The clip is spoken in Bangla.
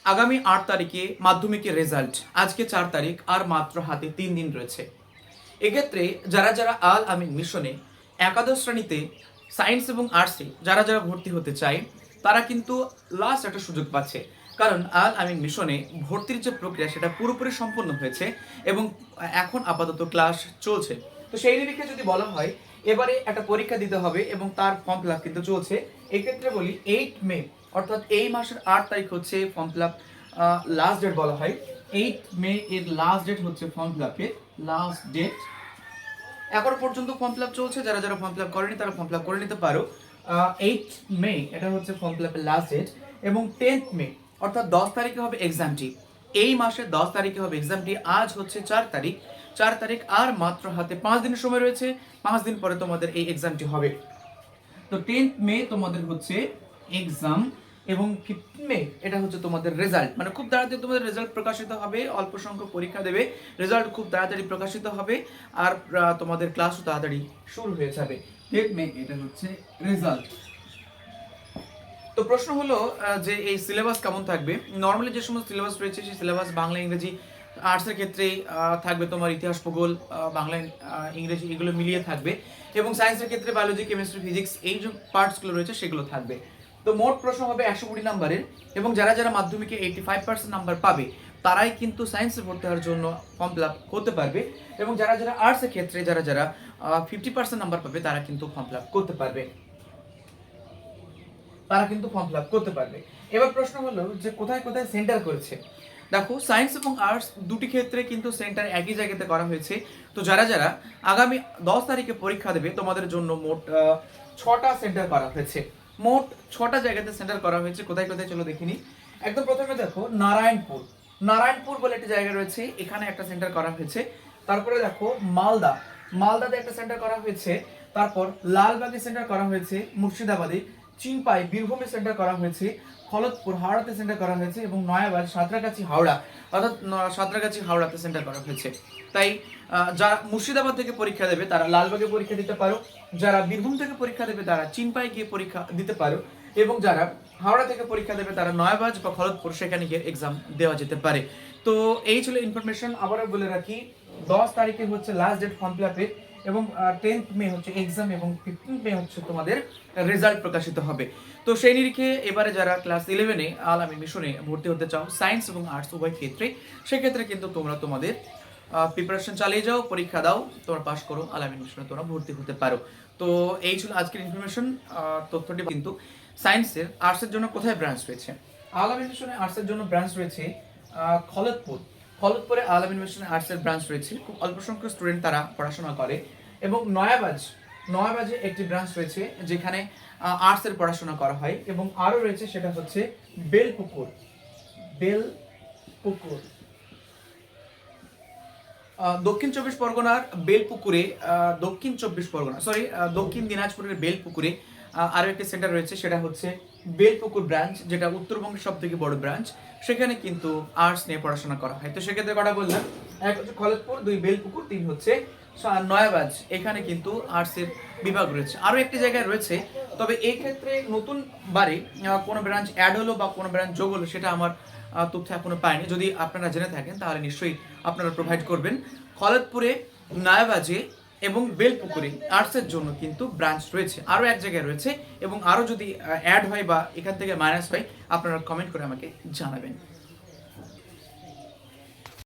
আগামী ৮ তারিখে মাধ্যমিকের রেজাল্ট, আজকে ৪ তারিখ, আর মাত্র হাতে ৩ দিন রয়েছে। এক্ষেত্রে যারা যারা আল আমিন মিশনে একাদশ শ্রেণীতে সায়েন্স এবং আর্টসে যারা যারা ভর্তি হতে চায় তারা কিন্তু লাস্ট একটা সুযোগ পাচ্ছে। কারণ আল আমিন মিশনে ভর্তির যে প্রক্রিয়া সেটা পুরোপুরি সম্পন্ন হয়েছে এবং এখন আপাতত ক্লাস চলছে। তো সেই নিরিখে যদি বলা হয় এবারে একটা পরীক্ষা দিতে হবে এবং তার ফর্ম ফিল আপ কিন্তু চলছে। এক্ষেত্রে বলি 8 মে, অর্থাৎ এই মাসের ৮ তারিখ হচ্ছে form fill up last date বলা হয়। 8 মে এর লাস্ট ডেট হচ্ছে ফর্ম ফিল আপের লাস্ট ডেট। এখন পর্যন্ত ফর্ম ফিল আপ চলছে, যারা যারা ফর্ম ফিল আপ করেনি তারা ফর্ম ফিল আপ করে নিতে পারো। 8 মে এটা হচ্ছে ফর্ম ফিল আপের লাস্ট ডেট এবং 10 মে অর্থাৎ 10 তারিখে হবে এক্সামটি। এই মাসের 10 তারিখে হবে এক্সামটি। আজ হচ্ছে 4 তারিখ, 4 তারিখ আর মাত্র হাতে 5 দিনের সময় রয়েছে। 5 দিন পরে তোমাদের এই এক্সামটি হবে। তো 10 মে তোমাদের হচ্ছে এক্সাম এবং 15 মে এটা হচ্ছে তোমাদের রেজাল্ট। মানে খুব তাড়াতাড়ি তোমাদের রেজাল্ট প্রকাশিত হবে, অল্প সংখ্যক পরীক্ষা দেবে, রেজাল্ট খুব তাড়াতাড়ি প্রকাশিত হবে আর তোমাদের ক্লাসও তাড়াতাড়ি শুরু হয়ে যাবে। 10 মে এটা হচ্ছে রেজাল্ট। তো প্রশ্ন হলো যে এই সিলেবাস কেমন থাকবে। নর্মালি যে সমস্ত সিলেবাস রয়েছে সেই সিলেবাস বাংলা, ইংরেজি, আর্টসের ক্ষেত্রে থাকবে তোমার ইতিহাস, ভূগোল, বাংলা, ইংরেজি এগুলো মিলিয়ে থাকবে এবং সায়েন্সের ক্ষেত্রে বায়োলজি, কেমিস্ট্রি, ফিজিক্স এই যে পার্টসগুলো রয়েছে সেগুলো থাকবে। তো মোট প্রশ্ন হবে 120 নাম্বারের এবং যারা যারা মাধ্যমিকে 85% নাম্বার পাবে তারাই কিন্তু সায়েন্সে ভর্তি হওয়ার জন্য ফর্ম ফিল আপ করতে পারবে এবং যারা যারা আর্টসের ক্ষেত্রে যারা যারা 50% নাম্বার পাবে তারা কিন্তু ফর্ম ফিল আপ করতে পারবে। এবার প্রশ্ন হলো যে কোথায় কোথায় সেন্টার করেছে। দেখো, সায়েন্স এবং আর্টস দুটি ক্ষেত্রে কিন্তু সেন্টার একই জায়গাতে করা হয়েছে। তো যারা যারা আগামী 10 তারিখে পরীক্ষা দেবে তোমাদের জন্য মোট 6টা সেন্টার করা হয়েছে। মোট 6টা জায়গাতে সেন্টার করা হয়েছে। কোথায় কোথায় চলো দেখিনি। একদম প্রথমে দেখো নারায়ণপুর, নারায়ণপুর বলে একটি জায়গা রয়েছে, এখানে একটা সেন্টার করা হয়েছে। তারপরে দেখো মালদা, মালদাতে একটা সেন্টার করা হয়েছে। তারপর লালবাগে সেন্টার করা হয়েছে, মুর্শিদাবাদে, চিনপাই বীরভূমে সেন্টার করা হয়েছে, খলতপুর হাওড়াতে সেন্টার করা হয়েছে এবং নয়াবাদ সাঁতরাগাছি হাওড়া, অর্থাৎ সাঁতরাগাছি হাওড়াতে সেন্টার করা হয়েছে। তাই যারা মুর্শিদাবাদ থেকে পরীক্ষা দেবে তারা লালবাগে পরীক্ষা দিতে পারো, যারা বীরভূম থেকে পরীক্ষা দেবে তারা চিনপাই গিয়ে পরীক্ষা দিতে পারো এবং যারা হাওড়া থেকে পরীক্ষা দেবে তারা নয়াবাজ বা খলতপুর সেখানে গিয়ে এক্সাম দেওয়া যেতে পারে। তো এই ছিল ইনফরমেশন। আবারও বলে রাখি 10 তারিখে হচ্ছে লাস্ট ডেট ফর্ম ফিল আপের এবং 10 মে হচ্ছে এক্সাম এবং 15 মে হচ্ছে তোমাদের রেজাল্ট প্রকাশিত হবে। তো সেই নিরিখে এবারে যারা ক্লাস 11-এ আল আমিন মিশনে ভর্তি হতে চাও সায়েন্স এবং আর্টস উভয় ক্ষেত্রে, সেক্ষেত্রে কিন্তু তোমরা তোমাদের প্রিপারেশন চালিয়ে যাও, পরীক্ষা দাও, তোমরা পাশ করো, আল আমিন মিশনে তোমরা ভর্তি হতে পারো। তো এই ছিল আজকের ইনফরমেশন। তথ্যটি কিন্তু সায়েন্সের, আর্টসের জন্য কোথায় ব্রাঞ্চ রয়েছে। আল আমিন মিশনে আর্টসের জন্য ব্রাঞ্চ রয়েছে খলতপুর, খলতপুরে আল আমিন মিশনে আর্টসের ব্রাঞ্চ রয়েছে। খুব অল্প সংখ্যক স্টুডেন্ট তারা পড়াশোনা করে এবং নয়াবাজ, নয়াবাজে একটি ব্রাঞ্চ রয়েছে যেখানে আর্টসের পড়াশোনা করা হয় এবং আরও রয়েছে সেটা হচ্ছে বেলপুকুর, বেলপুকুর দক্ষিণ চব্বিশ পরগনার বেলপুকুরে, দক্ষিণ দিনাজপুরের বেলপুকুরে আরও একটি সেন্টার রয়েছে, সেটা হচ্ছে বেলপুকুর ব্রাঞ্চ, যেটা উত্তরবঙ্গের সব থেকে বড় ব্রাঞ্চ। সেখানে কিন্তু আর্টস নিয়ে পড়াশোনা করা হয়। তো সেক্ষেত্রে কটা বললাম, এক হচ্ছে খলতপুর, 2 বেলপুকুর, 3 হচ্ছে নয়াবাজ, এখানে কিন্তু আর্টসের বিভাগ রয়েছে। আরও একটি জায়গায় রয়েছে, তবে এই ক্ষেত্রে নতুন বারে কোনো ব্রাঞ্চ অ্যাড হলো বা কোনো ব্রাঞ্চ যোগ হলো সেটা আমার তথ্য এখনো পাইনি। যদি আপনারা জেনে থাকেন তাহলে নিশ্চয়ই আপনারা প্রোভাইড করবেন। খলতপুরে, নয়াবাজে এবং বেলপুকুরে আর্টসের জন্য কিন্তু ব্রাঞ্চ রয়েছে, আরও এক জায়গায় রয়েছে এবং আরও যদি অ্যাড হয় বা এখান থেকে মাইনাস হয় আপনারা কমেন্ট করে আমাকে জানাবেন।